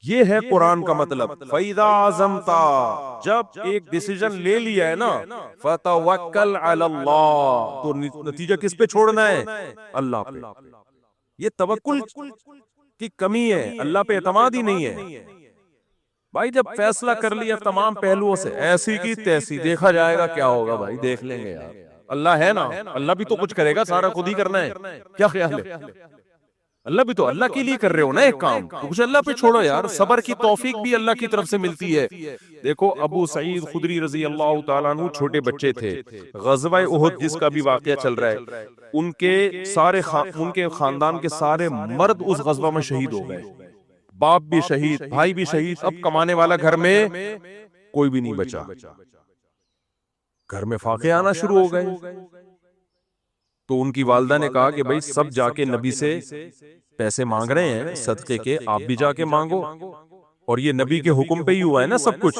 یہ ہے قرآن کا مطلب، فَإِذَا عَزَمْتَ، جب ایک ڈیسیژن لے لیا ہے نا، فَتَوَكَّلْ عَلَى اللَّهِ، تو نتیجہ کس پہ چھوڑنا ہے؟ اللہ پہ۔ یہ توکل کی کمی ہے، اللہ پہ اعتماد ہی نہیں ہے۔ بھائی جب فیصلہ کر لیا تمام پہلوؤں سے، ایسی کی تیسی، دیکھا جائے گا کیا ہوگا، بھائی دیکھ لیں گے یار، اللہ ہے نا، اللہ بھی تو کچھ کرے گا، سارا خود ہی کرنا ہے، کیا خیال ہے؟ اللہ بھی تو اللہ کے لیے کر رہے ہو نا ایک کام، تو کچھ اللہ پہ چھوڑو یار، صبر کی توفیق بھی اللہ کی طرف سے ملتی ہے۔ دیکھو ابو سعید خدری رضی اللہ تعالیٰ عنہ چھوٹے بچے تھے، غزوہ احد جس کا بھی واقعہ چل رہا ہے، ان کے خاندان کے سارے مرد اس غزوہ میں شہید ہو گئے، باپ بھی شہید، بھائی بھی شہید، اب کمانے والا گھر میں کوئی بھی نہیں بچا، گھر میں فاقے آنا شروع ہو گئے۔ تو ان کی والدہ نے کہا کہ بھائی سب جا کے نبی سے پیسے مانگ رہے ہیں صدقے کے، آپ بھی جا کے مانگو، اور یہ نبی کے حکم پہ ہی ہوا ہے نا سب کچھ۔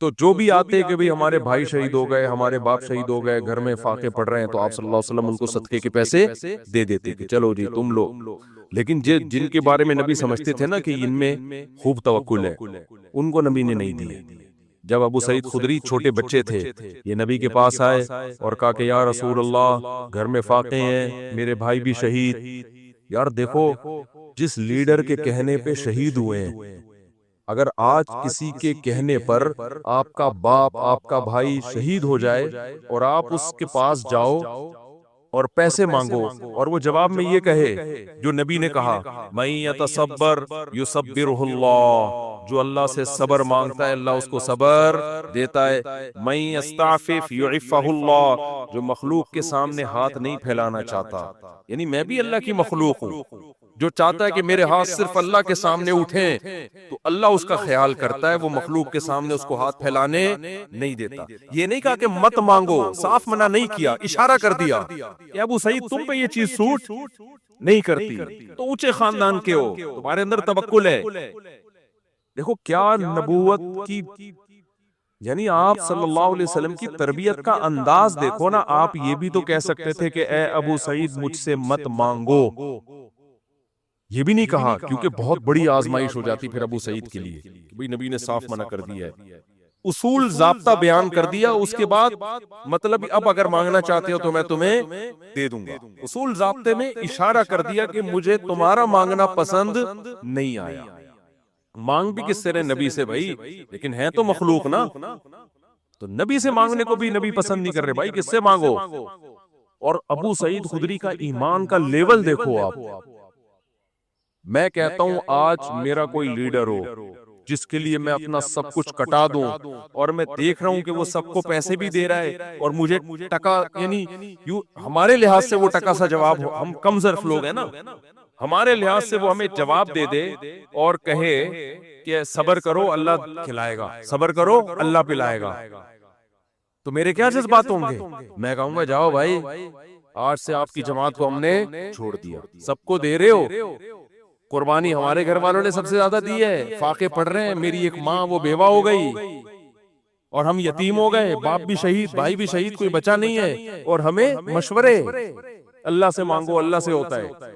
تو جو بھی آتے کہ بھئی ہمارے بھائی شہید ہو گئے، ہمارے باپ شہید ہو گئے، گھر میں فاقے پڑ رہے ہیں، تو آپ صلی اللہ علیہ وسلم ان کو صدقے کے پیسے دے دیتے کہ چلو جی تم لو۔ لیکن جن کے بارے میں نبی سمجھتے تھے نا کہ ان میں خوب توکل ہے، ان کو نبی نے نہیں دیے۔ جب ابو سعید خدری چھوٹے بچے تھے، یہ نبی کے پاس آئے اور کہا کہ یا رسول اللہ گھر میں فاقے ہیں، میرے بھائی بھی شہید۔ یار دیکھو جس لیڈر کے کہنے پہ شہید ہوئے ہیں، اگر آج کسی کے کہنے پر آپ کا باپ، آپ کا بھائی شہید ہو جائے اور آپ اس کے پاس جاؤ اور پیسے مانگو، اور وہ جواب میں یہ کہے جو نبی نے کہا، مَن يَتَصَبَّرْ يُصَبِّرْهُ اللَّهُ، جو اللہ سے صبر مانگتا ہے اللہ اس کو صبر دیتا ہے، مَن يَسْتَعْفِفْ يُعِفَّهُ اللَّهُ، جو مخلوق کے سامنے ہاتھ نہیں پھیلانا چاہتا، یعنی میں بھی اللہ کی مخلوق ہوں، جو چاہتا ہے کہ میرے ہاتھ صرف اللہ کے سامنے اٹھیں تو اللہ اس کا خیال کرتا ہے، وہ مخلوق کے سامنے اس کو ہاتھ پھیلانے نہیں دیتا۔ یہ نہیں کہا کہ مت مانگو، صاف منع نہیں کیا، اشارہ کر دیا کہ ابو سعید تم پہ یہ چیز سوٹ نہیں کرتی، تو اونچے خاندان کے ہو، تمہارے اندر توکل ہے۔ دیکھو کیا نبوت کی، یعنی آپ صلی اللہ علیہ وسلم کی تربیت کا انداز دیکھو نا، آپ یہ بھی تو کہہ سکتے تھے کہ اے ابو سعید مجھ سے مت مانگو، یہ بھی نہیں کہا، کیونکہ بہت بڑی آزمائش ہو جاتی پھر ابو سعید کے لیے، بھئی نبی نے صاف منع کر دیا ہے، اصول ضابطہ بیان کر دیا، اس کے بعد مطلب اب اگر مانگنا چاہتے ہو تو میں تمہیں دے دوں گا، اصول ضابطے میں اشارہ کر دیا کہ مجھے تمہارا مانگنا پسند نہیں آیا۔ مانگ بھی کس سے رہے؟ نبی سے بھائی، لیکن ہے تو مخلوق نا، تو نبی سے مانگنے کو بھی نبی پسند نہیں کر رہے، بھائی کس سے مانگو۔ اور ابو سعید خدری کا ایمان کا لیول دیکھو آپ، میں کہتا ہوں آج میرا کوئی لیڈر ہو جس کے لیے میں اپنا سب کچھ کٹا دوں، اور میں دیکھ رہا ہوں کہ وہ سب کو پیسے بھی دے رہا ہے اور مجھے ٹکا، یعنی ہمارے لحاظ سے وہ ٹکا سا جواب ہو، ہم کم ظرف لوگ ہیں نا، ہمارے لحاظ سے وہ ہمیں جواب دے دے اور کہے کہ صبر کرو اللہ کھلائے گا، صبر کرو اللہ پلائے گا، تو میرے کیا جذبات ہوں گے؟ میں کہوں گا جاؤ بھائی، آج سے آپ کی جماعت کو ہم نے چھوڑ دیا، سب کو دے رہے ہو، قربانی ہمارے گھر والوں نے سب سے زیادہ دی ہے، فاقے پڑ رہے ہیں، میری ایک ماں وہ بیوہ ہو گئی اور ہم یتیم ہو گئے، باپ بھی شہید، بھائی بھی شہید، کوئی بچا نہیں ہے، اور ہمیں مشورے اللہ سے مانگو اللہ سے ہوتا ہے،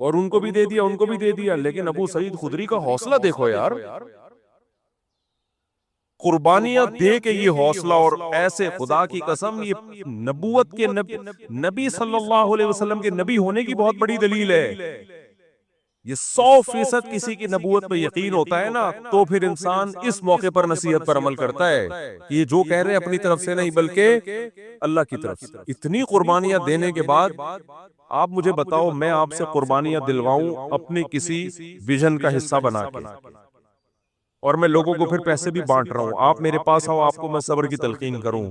اور ان کو بھی دے دیا، ان کو بھی دے دیا۔ لیکن ابو سعید خدری کا حوصلہ دیکھو یار، قربانیاں دے کے یہ حوصلہ، اور ایسے خدا کی قسم یہ نبوت کے نبی صلی اللہ علیہ وسلم کے نبی ہونے کی بہت بڑی دلیل ہے۔ یہ 100% کسی کی نبوت پہ یقین ہوتا ہے نا، تو پھر انسان اس موقع پر نصیحت پر عمل کرتا ہے کہ یہ جو کہہ رہے ہیں اپنی طرف سے نہیں بلکہ اللہ کی طرف سے۔ اتنی قربانیاں دینے کے بعد آپ مجھے بتاؤ میں آپ سے قربانیاں دلواؤں اپنی کسی ویژن کا حصہ بنا کے، اور میں لوگوں کو پھر پیسے بھی بانٹ رہا ہوں، آپ میرے پاس آؤ، آپ کو میں صبر کی تلقین کروں،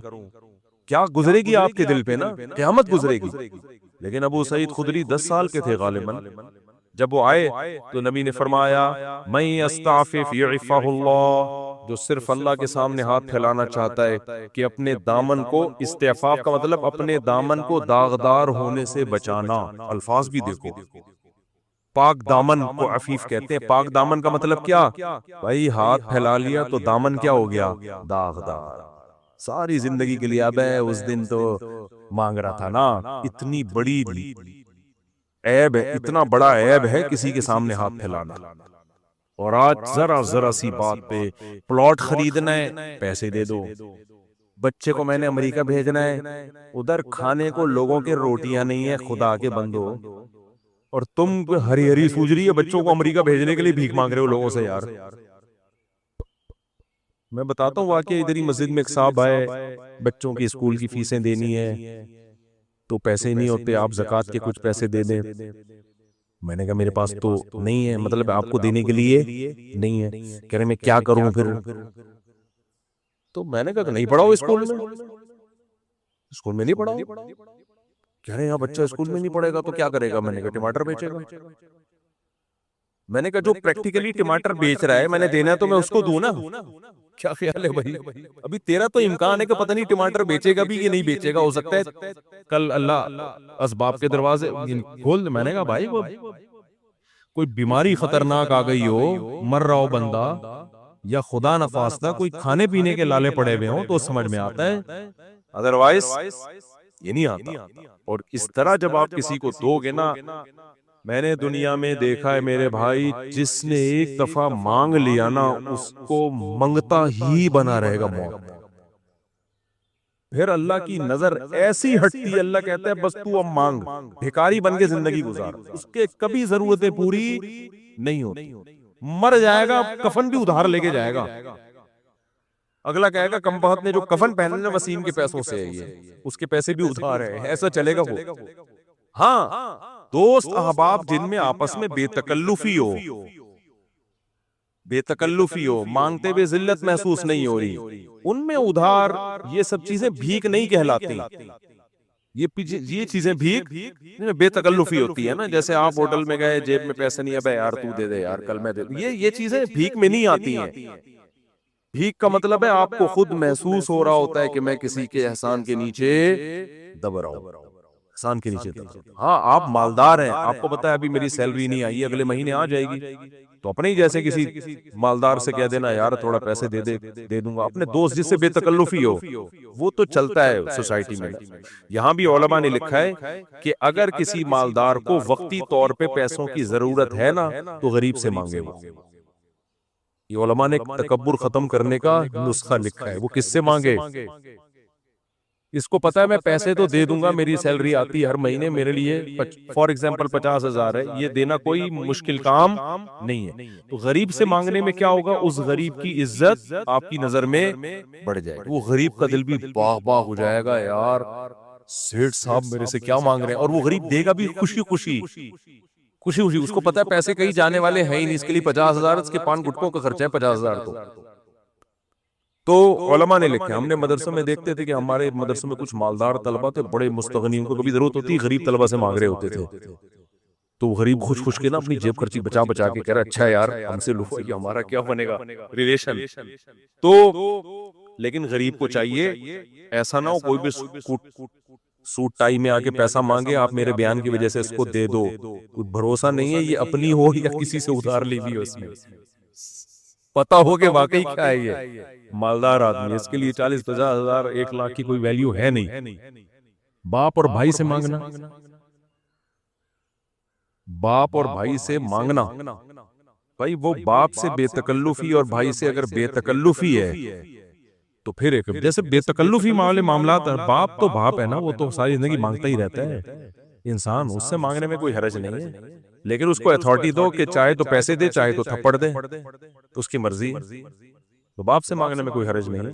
کیا گزرے گی آپ کے دل پہ نا، قیامت گزرے گی۔ لیکن ابو سعید خدری 10 سال کے تھے غالباً، جب وہ آئے تو نبی نے فرمایا من یستعفف یعفہ اللہ، جو صرف اللہ کے سامنے ہاتھ پھیلانا چاہتا ہے کہ اپنے دامن کو، استعفاف کا مطلب اپنے دامن کو داغدار ہونے سے بچانا، الفاظ بھی دیکھو، پاک دامن کو عفیف کہتے ہیں۔ پاک دامن کا مطلب کیا؟ بھائی ہاتھ پھیلا لیا تو دامن کیا ہو گیا؟ داغدار، ساری زندگی کے لیے اب ہے، اس دن تو مانگ رہا تھا نا، اتنی بڑی عیب ہے، اتنا بڑا عیب ہے کسی کے سامنے ہاتھ پھیلانا۔ اور آج ذرا ذرا سی بات پہ پلاٹ خریدنا ہے پیسے دے دو، بچے کو میں نے امریکہ بھیجنا ہے ادھر کھانے کو لوگوں کے روٹیاں نہیں ہے، خدا کے بندو، اور تم ہری ہری سوج رہی ہے بچوں کو امریکہ بھیجنے کے لیے بھیک مانگ رہے ہو لوگوں سے یار۔ میں بتاتا ہوں واقعہ، ادھر ہی مسجد میں ایک صاحب آئے، بچوں کی اسکول کی فیسیں دینی ہے تو پیسے نہیں ہوتے، آپ زکوٰۃ کے کچھ پیسے دے دیں۔ میں نے کہا میرے پاس تو نہیں ہے، مطلب آپ کو دینے کے لیے نہیں ہے۔ کہہ رہے میں کیا کروں پھر؟ تو میں نے کہا کہ نہیں پڑھاؤ اسکول میں، اسکول میں نہیں پڑھاؤ۔ کہہ رہے ہیں بچہ اسکول میں نہیں پڑھے گا تو کیا کرے گا؟ میں نے کہا ٹماٹر بیچے گا۔ میں نے کہا جو پریکٹیکلی ٹماٹر بیچ رہا ہے میں نے دینا ہے تو میں اس کو دوں نا، کیا خیال ہے بھائی؟ ابھی تیرا تو امکان ہے کہ پتہ نہیں ٹماٹر بیچے گا بھی کہ نہیں بیچے گا، ہو سکتا ہے کل اللہ اسباب کے دروازے کھول دے۔ میں نے کہا بھائی وہ کوئی بیماری خطرناک آ گئی ہو، مر رہا ہو بندہ، یا خدا نخواستہ کوئی کھانے پینے کے لالے پڑے ہوئے ہوں تو سمجھ میں آتا ہے، ادروائز یہ نہیں آتا۔ اور اس طرح جب آپ کسی کو دو گے نا، میں نے دنیا میں دیکھا ہے میرے بھائی، جس نے ایک دفعہ مانگ لیا نا اس کو منگتا ہی بنا رہے گا موت۔ پھر اللہ کی نظر ایسی ہٹتی ہے، اللہ کہتا ہے بس تو اب مانگ، بھکاری بن کے زندگی گزار، اس کے کبھی ضرورتیں پوری نہیں ہوتی۔ مر جائے گا کفن بھی ادھار لے کے جائے گا، اگلا کہے گا کم بخت نے جو کفن پہننا وسیم کے پیسوں سے ہے، یہ اس کے پیسے بھی ادھار ہے، ایسا چلے گا وہ۔ ہاں دوست احباب جن میں آپس میں بے تکلفی ہو، بے تکلفی ہو، مانگتے ہوئے ذلت محسوس نہیں ہو رہی، ان میں ادھار یہ سب چیزیں بھیک نہیں کہلاتی۔ یہ چیزیں بھیک بے تکلفی ہوتی ہے نا، جیسے آپ ہوٹل میں گئے جیب میں پیسے نہیں، ابے یار تو دے دے یار کل میں دے دوں، یہ چیزیں بھیک میں نہیں آتی ہیں۔ بھیک کا مطلب ہے آپ کو خود محسوس ہو رہا ہوتا ہے کہ میں کسی کے احسان کے نیچے دب رہا ہوں، احسان کے نیچے دب رہا ہوں۔ ہاں آپ مالدار ہیں، آپ کو پتا ہے ابھی میری سیلری نہیں آئی، اگلے مہینے آ جائے گی، تو اپنے ہی جیسے کسی مالدار سے کہہ دینا یار تھوڑا پیسے دے دوں گا۔ اپنے دوست جس سے بے تکلفی ہو، وہ تو چلتا ہے سوسائٹی میں۔ یہاں بھی علماء نے لکھا ہے کہ اگر کسی مالدار کو وقتی طور پہ پیسوں کی ضرورت ہے نا تو غریب سے مانگے وہ۔ یہ علماء نے تکبر ختم کرنے کا نسخہ لکھا ہے، وہ کس سے مانگے؟ اس کو پتا ہے میں پیسے تو دے دوں گا، میری سیلری آتی ہر مہینے، میرے لیے فار ایگزامپل 50,000 ہے، یہ دینا کوئی مشکل کام نہیں ہے۔ تو غریب سے مانگنے میں کیا ہوگا؟ اس غریب کی عزت آپ کی نظر میں بڑھ جائے گی، وہ غریب کا دل بھی باغ باغ ہو جائے گا، یار سیٹھ صاحب میرے سے کیا مانگ رہے ہیں، اور وہ غریب دے گا بھی خوشی خوشی۔ اس کو پتا ہے پیسے کہیں جانے والے ہیں ہی نہیں، اس کے لیے 50,000 اس کے پان گٹکوں کا خرچہ ہے 50,000۔ تو علماء نے لکھا، ہم نے مدرسے میں دیکھتے تھے کہ ہمارے مدرسے میں کچھ مالدار طلبہ تھے، بڑے مستغنی، ان کو کبھی ضرورت ہوتی غریب طلبہ سے مانگ رہے ہوتے تھے، تو غریب خوش خوش کے نا اپنی جیب خرچی بچا بچا کے کہہ رہا اچھا یار ہم سے لو، یہ ہمارا کیا بنے گا ریلیشن۔ تو لیکن غریب کو چاہیے ایسا نہ ہو کوئی بھی سوٹ ٹائی میں آ کے پیسہ مانگے، آپ میرے بیان کی وجہ سے اس کو دے دو، کوئی بھروسہ نہیں ہے یہ اپنی ہو یا کسی سے ادھار لی بھی ہو، اس میں پتا ہو کہ واقعی کیا ہے یہ مالدار آدمی، اس کے لیے 40-50,000 1,00,000 کی کوئی ویلیو ہے نہیں۔ باپ اور بھائی سے مانگنا، باپ اور بھائی سے مانگنا، بھائی وہ باپ سے بے تکلفی اور بھائی سے اگر بے تکلفی ہے تو پھر ایک جیسے بے تکلفی معاملات، باپ تو باپ ہے نا، وہ تو ساری زندگی مانگتا ہی رہتا ہے انسان، اس سے مانگنے میں کوئی حرج نہیں ہے، لیکن اس کو اتھارٹی دو کہ چاہے تو پیسے دے چاہے تو تھپڑ دے، تو اس کی مرضی ہے، تو باپ سے مانگنے میں کوئی حرج نہیں ہے۔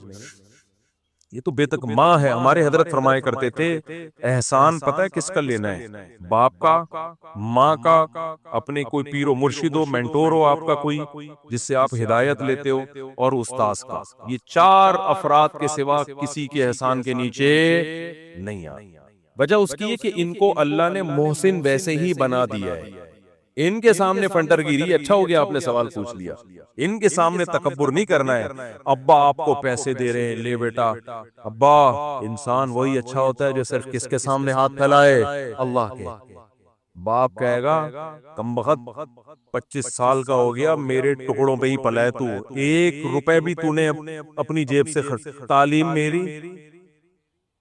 یہ تو بے تک ماں ہے، ہمارے حضرت فرمایا کرتے تھے احسان پتہ ہے کس کا لینا ہے؟ باپ کا، ماں کا، اپنے کوئی پیر و مرشد ہو، مینٹور ہو آپ کا کوئی جس سے آپ ہدایت لیتے ہو، اور استاذ کا۔ یہ 4 افراد کے سوا کسی کے احسان کے نیچے نہیں آئے۔ وجہ اس کی ہے کہ ان کو اللہ نے محسن ویسے ہی بنا دیا ہے، ان کے سامنے فنٹر گیری، اچھا ہو گیا آپ نے سوال پوچھ لیا، ان کے سامنے تکبر نہیں کرنا ہے۔ ابا آپ کو پیسے دے رہے ہیں، لے بیٹا، ابا انسان وہی اچھا ہوتا ہے جو صرف کس کے سامنے ہاتھ پھیلائے؟ اللہ کے۔ باپ کہے گا کم بخت 25 سال کا ہو گیا، میرے ٹکڑوں پہ ہی پلا ہے تو، 1 روپے بھی تو نے اپنی جیب سے تعلیم میری،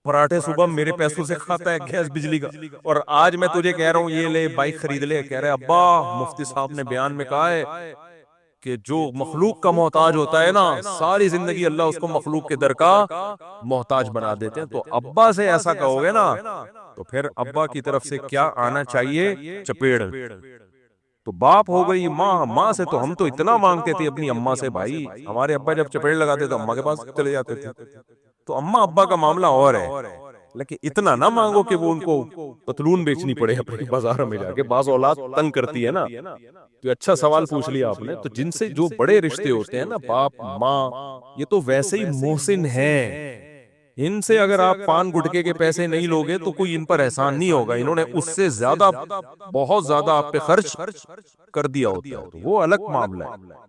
پراٹھے صبح میرے پیسوں سے کھاتا ہے، گیس بجلی کا، اور آج میں تجھے کہہ رہا ہوں یہ لے بائک خرید لے، کہہ رہے ابا مفتی صاحب نے بیان میں کہا ہے کہ جو مخلوق کا محتاج ہوتا ہے نا ساری زندگی اللہ اس کو مخلوق کے در کا محتاج بنا دیتے ہیں. تو ابا سے ایسا کہو گے نا تو پھر ابا کی طرف سے کیا آنا چاہیے؟ چپیڑ. تو باپ ہو گئی ماں، ماں سے تو ہم تو اتنا مانگتے تھے اپنی اماں سے، بھائی ہمارے ابا جب چپیڑ لگاتے تو اماں کے پاس چلے جاتے تھے. تو اماں ابا کا معاملہ اور ہے، لیکن اتنا نہ مانگو کہ وہ ان کو پتلون بیچنی پڑے اپنے بازار میں جا کے. بعض اولاد تنگ کرتی ہے نا. تو اچھا سوال پوچھ لیا آپ نے. تو جن سے جو بڑے رشتے ہوتے ہیں نا، باپ ماں، یہ تو ویسے ہی محسن ہیں. ان سے اگر آپ پان گٹکے کے پیسے نہیں لوگے تو کوئی ان پر احسان نہیں ہوگا. انہوں نے اس سے زیادہ، بہت زیادہ آپ پہ خرچ کر دیا ہوتا ہے، تو وہ الگ معاملہ ہے.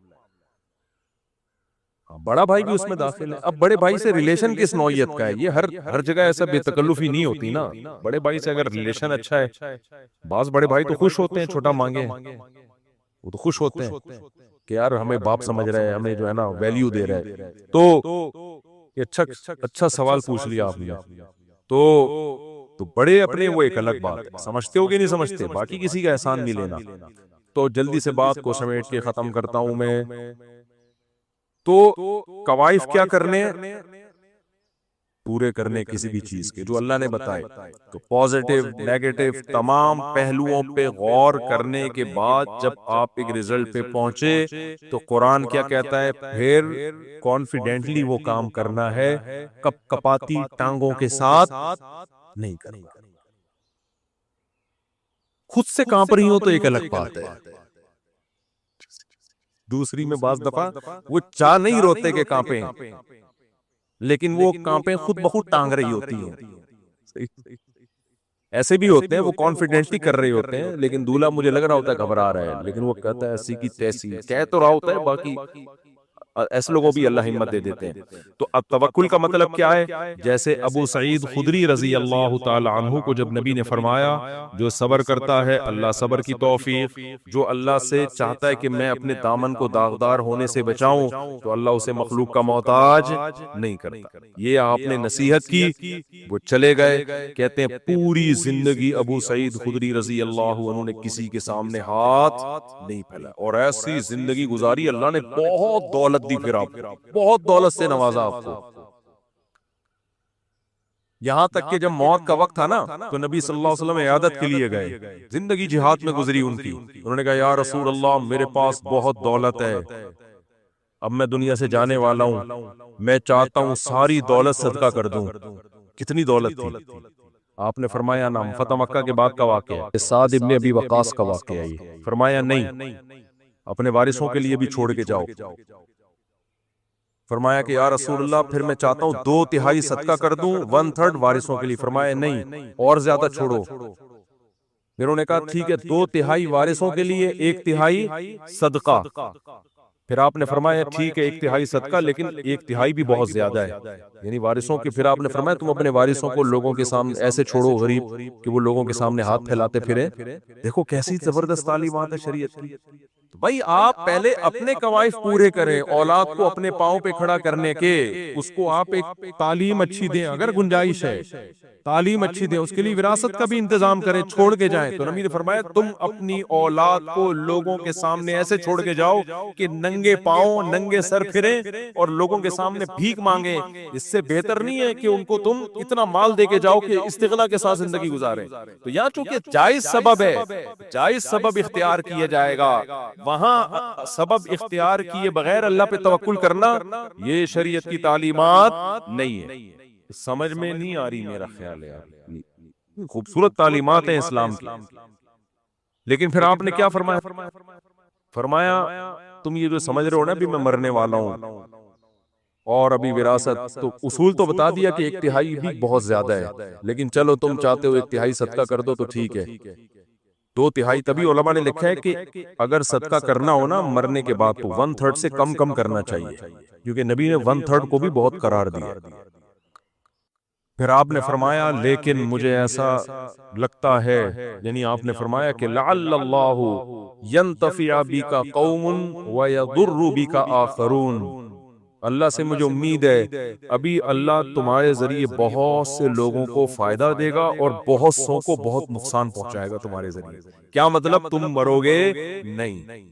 بڑا بھائی بھی اس میں داخل ہے. اب بڑے بھائی سے ریلیشن کس نوعیت کا ہے؟ یہ ہر جگہ ایسا بے تکلفی نہیں ہوتی نا. بڑے بھائی سے اگر ریلیشن اچھا ہے، بعض بڑے بھائی تو خوش ہوتے ہیں چھوٹا مانگے، وہ تو خوش ہوتے ہیں کہ یار ہمیں باپ سمجھ رہے ہیں، ہمیں جو ہے نا ویلیو دے رہے ہیں. تو یہ اچھا سوال پوچھ لیا آپ نے. تو بڑے اپنے وہ ایک الگ بات ہے، سمجھتے ہو کہ نہیں سمجھتے، باقی کسی کا احسان نہیں لینا. تو جلدی سے بات کو سمیٹ کے ختم کرتا ہوں میں. تو کوائف کیا کرنے؟ پورے کرنے کسی بھی چیز کے جو اللہ نے بتائے. تو پازیٹیو نیگیٹو تمام پہلوؤں پہ غور کرنے کے بعد جب آپ ایک رزلٹ پہ پہنچے تو قرآن کیا کہتا ہے؟ پھر کانفیڈنٹلی وہ کام کرنا ہے، کپ کپاتی ٹانگوں کے ساتھ نہیں کرنا. خود سے کانپ رہی ہو تو ایک الگ بات ہے. دوسری میں بعض دفعہ وہ چاہ نہیں روتے کہ کانپیں، لیکن وہ کانپیں خود بخود ٹانگ رہی ہوتی ہیں. ایسے بھی ہوتے ہیں وہ کانفیڈنٹلی کر رہے ہوتے ہیں، لیکن دولہا مجھے لگ رہا ہوتا ہے گھبرا رہا ہے، لیکن وہ کہتا ہے ایسی کی تیسی، کہہ تو رہا ہوتا ہے، باقی ایسے لوگوں بھی اللہ ہمت دے دیتے ہیں. تو اب توکل کا مطلب کیا ہے؟ جیسے ابو سعید خدری رضی اللہ تعالی عنہ کو جب نبی نے فرمایا جو صبر کرتا ہے اللہ صبر کی توفیق، جو اللہ سے چاہتا ہے کہ میں اپنے دامن کو داغدار ہونے سے بچاؤں تو اللہ اسے مخلوق کا محتاج نہیں کرتا. یہ آپ نے نصیحت کی، وہ چلے گئے. کہتے ہیں پوری زندگی ابو سعید خدری رضی اللہ عنہ نے کسی کے سامنے ہاتھ نہیں پھیلایا، اور ایسی زندگی گزاری اللہ نے بہت دولت دی، پھر آپ بہت دولت سے نوازا آپ کو. یہاں تک کہ جب موت کا وقت تھا نا تو نبی صلی اللہ علیہ وسلم عیادت کے لیے گئے. زندگی جہاد میں گزری ان کی. انہوں نے کہا یا رسول اللہ میرے پاس بہت دولت ہے، اب میں دنیا سے جانے والا ہوں، میں چاہتا ہوں ساری دولت صدقہ کر دوں. کتنی دولت تھی؟ آپ نے فرمایا نام. فتح مکہ کے بعد کا واقعہ ہے، سعد ابن ابی وقاص کا واقعہ ہے یہ. فرمایا نہیں، اپنے وارثوں کے لیے بھی چھوڑ کے جاؤ. فرمایا کہ یا رسول اللہ پھر میں چاہتا ہوں 2/3 صدقہ کر دوں، 1/3 وارثوں کے لیے. فرمایا نہیں، اور زیادہ چھوڑو. پھر انہوں نے کہا ٹھیک ہے 2/3 وارثوں کے لیے، 1/3 صدقہ. پھر آپ نے فرمایا ٹھیک ہے 1/3 صدقہ، لیکن 1/3 بھی بہت زیادہ ہے، یعنی وارثوں کی. پھر آپ نے فرمایا تم اپنے وارثوں کو لوگوں کے سامنے ایسے چھوڑو غریب کہ وہ لوگوں کے سامنے ہاتھ پھیلاتے پھریں. دیکھو کیسی زبردست تعلیمات ہے شریعت کی. تو بھائی آپ پہلے اپنے کوائف پورے کریں، اولاد کو اپنے پاؤں پہ کھڑا کرنے کے، اس کو آپ ایک تعلیم اچھی دیں، اگر گنجائش ہے تعلیم اچھی دیں، اس کے لیے وراثت کا بھی انتظام کریں، چھوڑ کے جائیں. تو نبی نے فرمایا تم اپنی اولاد کو لوگوں کے سامنے ایسے چھوڑ کے جاؤ کہ ننگے پاؤں ننگے سر پھریں اور لوگوں کے سامنے بھیک مانگیں. اس سے بہتر نہیں ہے کہ ان کو تم اتنا مال دے کے جاؤ کہ استغنا کے ساتھ زندگی گزاریں. تو یہاں چونکہ جائز سبب ہے، جائز سبب اختیار کیا جائے گا، وہاں سبب اختیار کیے بغیر اللہ پہ توکل کرنا یہ شریعت کی تعلیمات نہیں ہے. سمجھ میں نہیں آ رہی میرا خیال ہے. خوبصورت تعلیمات ہیں اسلام کی. لیکن پھر آپ نے کیا فرمایا؟ فرمایا تم یہ جو سمجھ رہے ہو نا بھی میں مرنے والا ہوں اور ابھی وراثت، تو اصول تو بتا دیا کہ 1/3 بھی بہت زیادہ ہے، لیکن چلو تم چاہتے ہو 1/3 صدقہ کر دو تو ٹھیک ہے. 2/3 تبھی علماء نے لکھا ہے کہ اگر صدقہ کرنا ہو نا مرنے کے بعد تو 1/3 سے کم کرنا چاہیے، کیونکہ نبی نے 1/3 کو بھی بہت قرار دیا. پھر آپ نے فرمایا لیکن مجھے ایسا لگتا ہے، یعنی آپ نے فرمایا کہ لعل اللہ ینتفع بک قوم ویضر بک آخرون، اللہ سے مجھے امید ہے ابھی اللہ تمہارے ذریعے بہت سے لوگوں کو فائدہ دے گا اور بہت سو کو بہت نقصان پہنچائے گا تمہارے ذریعے. کیا مطلب؟ تم مرو گے نہیں.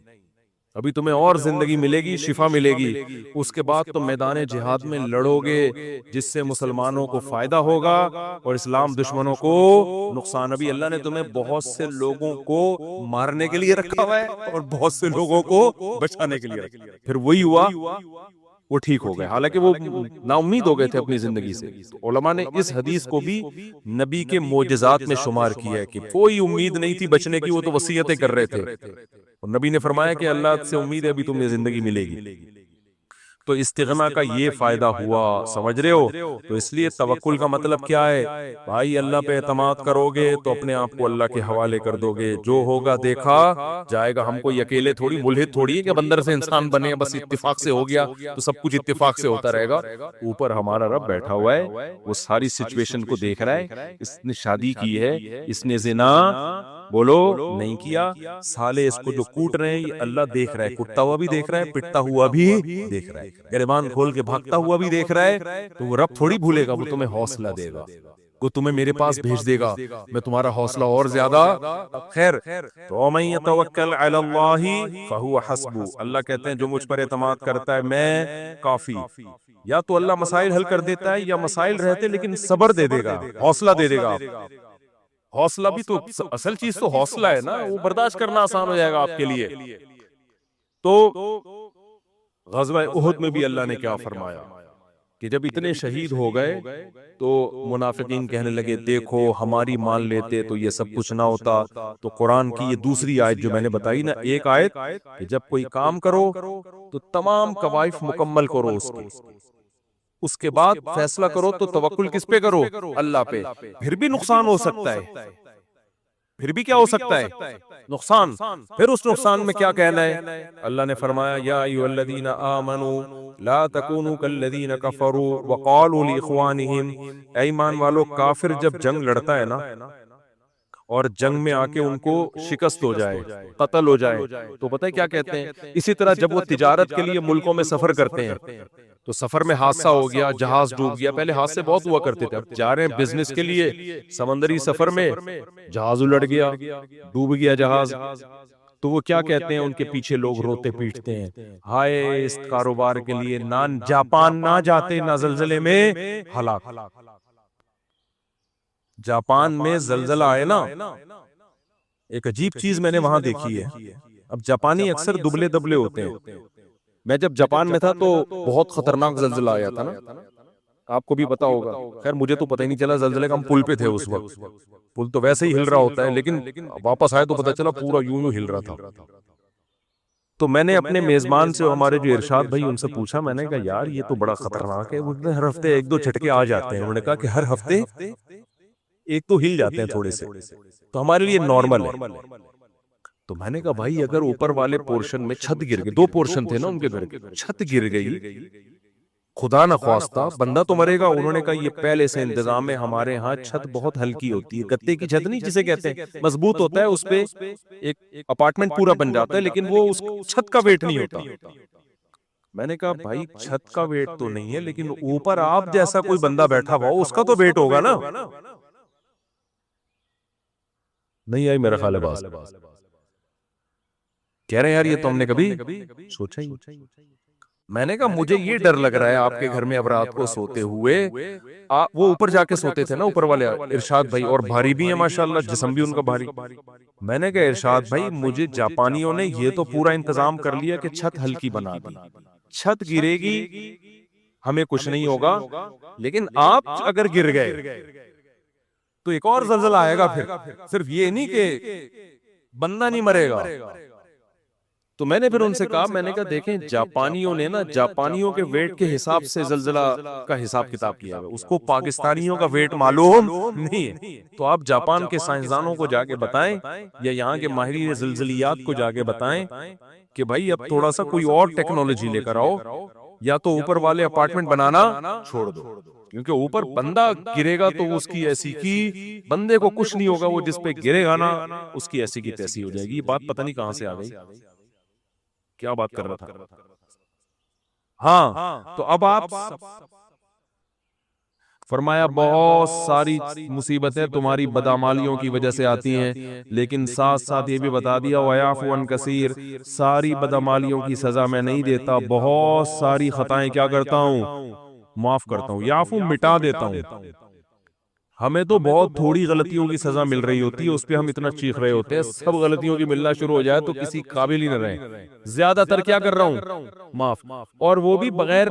ابھی تمہیں اور زندگی ملے گی، شفا ملے گی، اس کے بعد تم میدان جہاد میں لڑو گے جس سے مسلمانوں کو فائدہ ہوگا اور اسلام دشمنوں کو نقصان۔ ابھی اللہ نے تمہیں بہت سے لوگوں کو مارنے کے لیے رکھا ہوا ہے اور بہت سے لوگوں کو بچانے کے لیے رکھا ہے۔ پھر وہی ہوا، وہ ٹھیک ہو گئے، حالانکہ وہ نا امید ہو گئے تھے اپنی زندگی سے۔ تو علماء نے اس حدیث کو بھی نبی کے معجزات میں شمار کیا ہے کہ کوئی امید نہیں تھی بچنے کی، وہ تو وصیتیں کر رہے تھے، اور نبی نے فرمایا کہ اللہ سے امید ہے ابھی تمہیں زندگی ملے گی۔ تو استغنا کا یہ فائدہ ہوا، سمجھ رہے ہو؟ تو اس لیے توکل کا مطلب کیا ہے بھائی؟ اللہ پہ اعتماد کرو گے تو اپنے آپ کو اللہ کے حوالے کر دو گے، جو ہوگا دیکھا جائے گا۔ ہم کوئی اکیلے تھوڑی ملحد تھوڑی ہے کہ بندر سے انسان بنے، بس اتفاق سے ہو گیا تو سب کچھ اتفاق سے ہوتا رہے گا۔ اوپر ہمارا رب بیٹھا ہوا ہے، وہ ساری سچویشن کو دیکھ رہا ہے۔ اس نے شادی کی ہے، اس نے زنا بولو نہیں کیا، سالے اس کو جو کوٹ رہے ہیں یہ اللہ دیکھ رہا ہے، کٹتا ہوا بھی دیکھ رہا ہے، پٹتا ہوا بھی دیکھ رہا ہے، گریبان کھول کے بھاگتا ہوا بھی دیکھ رہا ہے۔ تو وہ رب تھوڑی بھولے گا، وہ تمہیں حوصلہ دے گا، وہ تمہیں میرے پاس بھیج دے گا، میں تمہارا حوصلہ اور زیادہ۔ خیر تو وَمَن يَتَوَكَّلْ عَلَى اللَّهِ فَهُوَ حَسْبُهُ، اللہ کہتے ہیں جو مجھ پر اعتماد کرتا ہے میں کافی۔ یا تو اللہ مسائل حل کر دیتا ہے، یا مسائل رہتے لیکن صبر دے دے گا، حوصلہ دے دے گا۔ حوصلہ بھی تو اصل چیز تو حوصلہ ہے نا، وہ برداشت کرنا آسان ہو جائے گا آپ کے لیے۔ تو غزوہ احد میں بھی اللہ نے کیا فرمایا کہ جب اتنے شہید ہو گئے تو منافقین کہنے لگے دیکھو ہماری مان لیتے تو یہ سب کچھ نہ ہوتا۔ تو قرآن کی یہ دوسری آیت جو میں نے بتائی نا، ایک آیت کہ جب کوئی کام کرو تو تمام کوائف مکمل کرو اس کے بعد فیصلہ کرو تو توکل کس پہ کرو؟ اللہ پہ۔ پھر بھی نقصان ہو سکتا ہے، پھر بھی کیا ہو سکتا ہے؟ نقصان۔ پھر اس نقصان میں کیا کہنا ہے؟ اللہ نے فرمایا یا ایھا الذین آمنوا لا تکونوا کالذین کفروا وقالوا لاخوانہم، اے ایمان والو کافر جب جنگ لڑتا ہے نا اور جنگ میں آ کے ان کو شکست ہو جائے، قتل ہو جائے، تو پتہ ہے کیا کہتے ہیں؟ اسی طرح جب وہ تجارت کے لیے ملکوں میں سفر کرتے ہیں تو سفر میں حادثہ ہو گیا، جہاز ڈوب گیا، پہلے حادثے بہت ہوا کرتے تھے، اب جا رہے ہیں بزنس کے لیے سمندری سفر میں، جہاز الٹ گیا، ڈوب گیا جہاز، تو وہ کیا کہتے ہیں؟ ان کے پیچھے لوگ روتے پیٹتے ہیں، ہائے اس کاروبار کے لیے نہ جاپان نہ جاتے، نہ زلزلے میں ہلاک۔ جاپان میں زلزلہ آئے نا، ایک عجیب چیز میں نے وہاں دیکھی ہے۔ اب جاپانی اکثر دبلے دبلے ہوتے ہیں، میں جب جاپان میں تھا تو بہت خطرناک زلزلہ آیا تھا نا، آپ کو بھی پتا ہوگا، خیر مجھے تو پتہ ہی نہیں چلا زلزلے کا، ہم پل پہ تھے اس وقت، پل تو ویسے ہی ہل رہا ہوتا ہے، لیکن واپس آئے تو پتہ چلا پورا یوں ہل رہا تھا۔ تو میں نے اپنے میزبان سے، ہمارے جو ارشاد بھائی، ان سے پوچھا، میں نے کہا یار یہ تو بڑا خطرناک ہے، ہر ہفتے ایک دو جھٹکے آ جاتے ہیں، انہوں نے کہا کہ ہر ہفتے ایک تو ہل جاتے ہیں تھوڑے سے، تو ہمارے لیے نارمل ہے۔ تو میں نے کہا بھائی اگر اوپر والے پورشن میں چھت گر گئی، دو پورشن تھے نا ان کے گھر کے، چھت گر گئی، خدا نہ خواستہ بندہ تو مرے گا، انہوں نے کہا یہ پہلے سے انتظام ہے، ہمارے ہاں چھت بہت ہلکی ہوتی ہے، گتے کی چھت نہیں جسے کہتے ہیں، مضبوط ہوتا ہے، اس پہ ایک اپارٹمنٹ پورا بن جاتا ہے، لیکن وہ اس چھت کا ویٹ نہیں ہوتا۔ میں نے کہا بھائی چھت کا ویٹ تو نہیں ہے، لیکن اوپر آپ جیسا کوئی بندہ بیٹھا ہوا اس کا تو ویٹ ہوگا نا۔ نہیں آئی میرا خیال ہے بات، کہہ رہے ہیں یار یہ تو ہم نے کبھی سوچا ہی نہیں۔ میں نے کہا مجھے یہ ڈر لگ رہا ہے آپ کے گھر میں اب رات کو سوتے ہوئے، وہ اوپر جا کے سوتے تھے نا اوپر والے ارشاد بھائی، اور بھاری بھی ہیں ماشاءاللہ، جسم بھی ان کا بھاری۔ میں نے کہا ارشاد بھائی مجھے جاپانیوں نے یہ تو پورا انتظام کر لیا کہ چھت ہلکی بنا دی، چھت گرے گی ہمیں کچھ نہیں ہوگا، لیکن آپ اگر گر گئے تو ایک اور زلزلہ آئے گا، پھر صرف یہ نہیں کہ بندہ نہیں مرے گا۔ تو میں نے پھر ان سے کہا، میں نے کہا دیکھیں جاپانیوں نے نا جاپانیوں کے ویٹ کے حساب سے زلزلہ کا حساب کتاب کیا ہے، اس کو پاکستانیوں کا ویٹ معلوم نہیں ہے، تو آپ جاپان کے سائنسدانوں کو جا کے بتائیں یا یہاں کے ماہرین زلزلیات کو جا کے بتائیں کہ بھائی اب تھوڑا سا کوئی اور ٹیکنالوجی لے کر آؤ، یا تو اوپر والے اپارٹمنٹ بنانا چھوڑ دو، کیونکہ اوپر بندہ گرے گا تو اس کی ایسی کی بندے کو کچھ نہیں ہوگا، وہ جس پہ گرے گا نا اس کی ایسی کی تیسی ہو جائے گی۔ یہ بات پتہ نہیں کہاں سے آ گئی، کیا بات کر رہا تھا؟ ہاں تو اب آپ فرمایا بہت ساری مصیبتیں تمہاری بدعمالیوں کی وجہ سے آتی ہیں، لیکن ساتھ ساتھ یہ بھی بتا دیا وَيَعْفُو عَنْ كَثِيرٍ، ساری بدعمالیوں کی سزا میں نہیں دیتا، بہت ساری خطائیں کیا کرتا ہوں، معاف کرتا ہوں، یعفو مٹا دیتا ہوں۔ ہمیں تو بہت تھوڑی غلطیوں کی سزا مل رہی ہوتی ہے، اس پہ ہم اتنا چیخ رہے ہوتے ہیں، سب غلطیوں کی ملنا شروع ہو جائے تو کسی قابل ہی نہ رہے۔ زیادہ تر کیا کر رہا ہوں، معاف، اور وہ بھی بغیر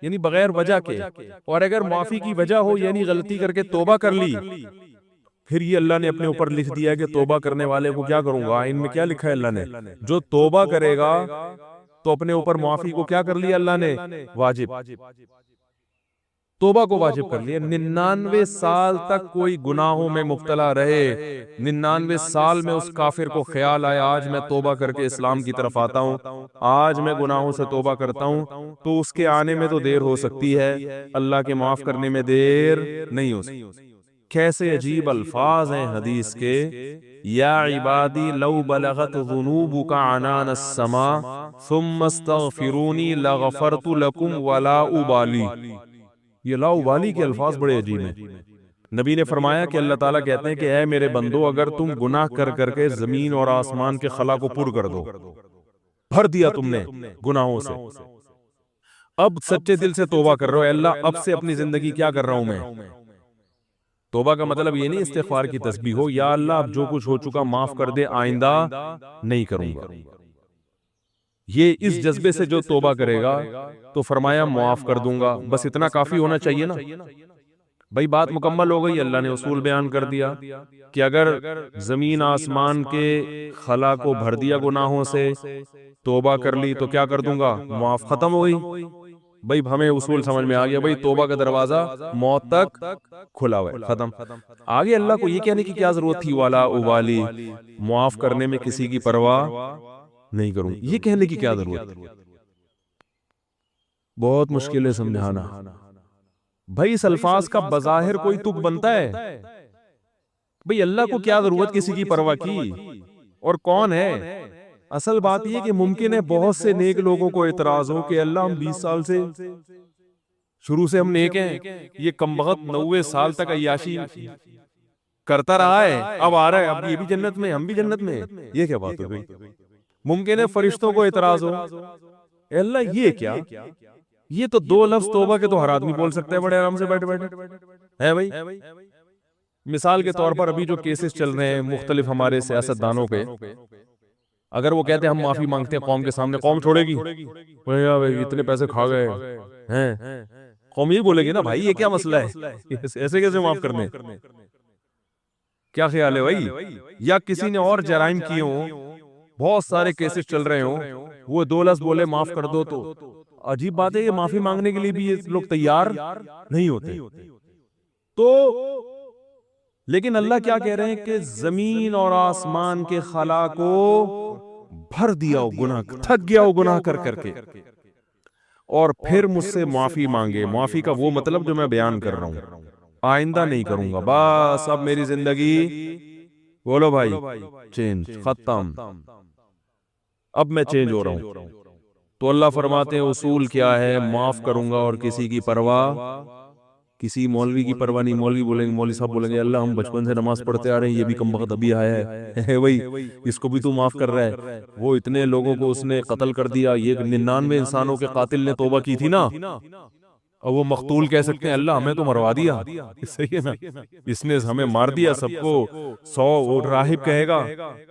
یعنی بغیر وجہ کے، اور اگر معافی کی وجہ ہو یعنی غلطی کر کے توبہ کر لی، پھر یہ اللہ نے اپنے اوپر لکھ دیا کہ توبہ کرنے والے کو کیا کروں گا، آئین میں کیا لکھا ہے اللہ نے، جو توبہ کرے گا تو اپنے اوپر معافی کو کیا کر لیا اللہ نے، واجب، توبہ کو واجب کر لیا۔ 99 سال تک کوئی گناہوں میں مبتلا رہے، 99 سال میں اس کافر کو خیال آیا آج میں توبہ کر کے اسلام کی طرف آتا ہوں، آج میں گناہوں سے توبہ کرتا ہوں، تو اس کے آنے میں تو دیر ہو سکتی ہے، اللہ کے معاف کرنے میں دیر نہیں ہو سکتی۔ کیسے عجیب الفاظ ہیں حدیث کے، یا عبادی لو بلغت ذنوبک عنان السماء ثم استغفرونی لغفرت لکم ولا ابالی۔ یہ لا ابالی کے الفاظ بڑے عجیب ہیں۔ نبی نے فرمایا کہ اللہ تعالیٰ کہتے ہیں کہ اے میرے بندو، اگر تم گناہ کر کر کے زمین اور آسمان کے خلا کو پر کر دو، بھر دیا تم نے گناہوں سے، اب سچے دل سے توبہ کر رہے ہو، اے اللہ اب سے اپنی زندگی کیا کر رہا ہوں میں، توبہ کا مطلب یہ نہیں استغفار کی تسبیح ہو، یا اللہ اب جو کچھ ہو چکا معاف کر دے، آئندہ نہیں کروں گا، یہ اس جذبے سے جو توبہ کرے گا تو فرمایا معاف کر دوں گا، بس اتنا کافی ہونا چاہیے نا بھائی، بات مکمل ہو گئی۔ اللہ نے اصول بیان کر دیا کہ اگر زمین آسمان کے خلا کو بھر دیا گناہوں سے، توبہ کر لی تو کیا کر دوں گا، معاف، ختم ہو گئی بھائی، ہمیں اصول سمجھ میں آ گیا بھائی، توبہ کا دروازہ موت تک کھلا ہوا ہے، ختم۔ آگے اللہ کو یہ کہنے کی کیا ضرورت تھی، والا ابالی، معاف کرنے میں کسی کی پرواہ نہیں کروں، یہ کہنے کی کیا ضرورت، بہت مشکل ہے سمجھانا بھائی، اس الفاظ کا بظاہر کوئی تک بنتا ہے بھئی، اللہ کو کیا ضرورت کسی کی پرواہ کی، اور کون ہے، اصل بات یہ کہ ممکن ہے بہت سے نیک لوگوں کو اعتراض ہو کہ اللہ ہم 20 سال سے شروع سے ہم نیک ہیں، یہ کمبخت 90 سال تک عیاشی کرتا رہا ہے، اب آ رہا ہے، اب یہ بھی جنت میں ہم بھی جنت میں، یہ کیا بات ہو گئی۔ ممکن ہے فرشتوں کو اعتراض ہو، اے اللہ یہ کیا، یہ تو 2 لفظ توبہ کے تو ہر آدمی بول سکتا ہے بڑے آرام سے بیٹھے بیٹھے، ہے بھائی۔ مثال کے طور پر ابھی جو کیسز چل رہے ہیں مختلف ہمارے سیاستدانوں کے، اگر وہ کہتے ہیں ہم معافی مانگتے ہیں قوم کے سامنے، قوم چھوڑے گی، اتنے پیسے کھا گئے ہیں، قوم یہ بولے گی نا بھائی یہ کیا مسئلہ ہے، ایسے کیسے معاف کرنے، کیا خیال ہے بھائی۔ یا کسی نے اور جرائم کیے ہوں، بہت سارے کیسز چل رہے ہوں، وہ 2 لفظ بولے معاف کر دو، تو عجیب بات ہے کہ معافی مانگنے کے لیے بھی یہ لوگ تیار نہیں ہوتے۔ تو لیکن اللہ کیا کہہ رہے ہیں کہ زمین اور آسمان کے خلا کو بھر دیا ہو گناہ، تھک گیا ہو گناہ کر کر کے، اور پھر مجھ سے معافی مانگے۔ معافی کا وہ مطلب جو میں بیان کر رہا ہوں، آئندہ نہیں کروں گا، بس اب میری زندگی، بولو بھائی، چینج، ختم، اب میں چینج ہو رہا ہوں۔ تو اللہ فرماتے ہیں اصول کیا ہے، معاف کروں گا اور کسی کی پرواہ، کسی مولوی کی پرواہ نہیں۔ مولوی بولیں گے، مولوی صاحب بولیں گے اللہ ہم بچپن سے نماز پڑھتے آ رہے ہیں، یہ بھی کم وقت ابھی آیا ہے وہی اس کو بھی تو معاف کر رہا ہے، وہ اتنے لوگوں کو اس نے قتل کر دیا، یہ 99 انسانوں کے قاتل نے توبہ کی تھی نا، اور وہ مقتول کہہ سکتے ہیں اللہ ہمیں تو مروا دیا، صحیح ہے نا، اس نے ہمیں مار دیا سب کو۔ 100 وہ راہب کہے گا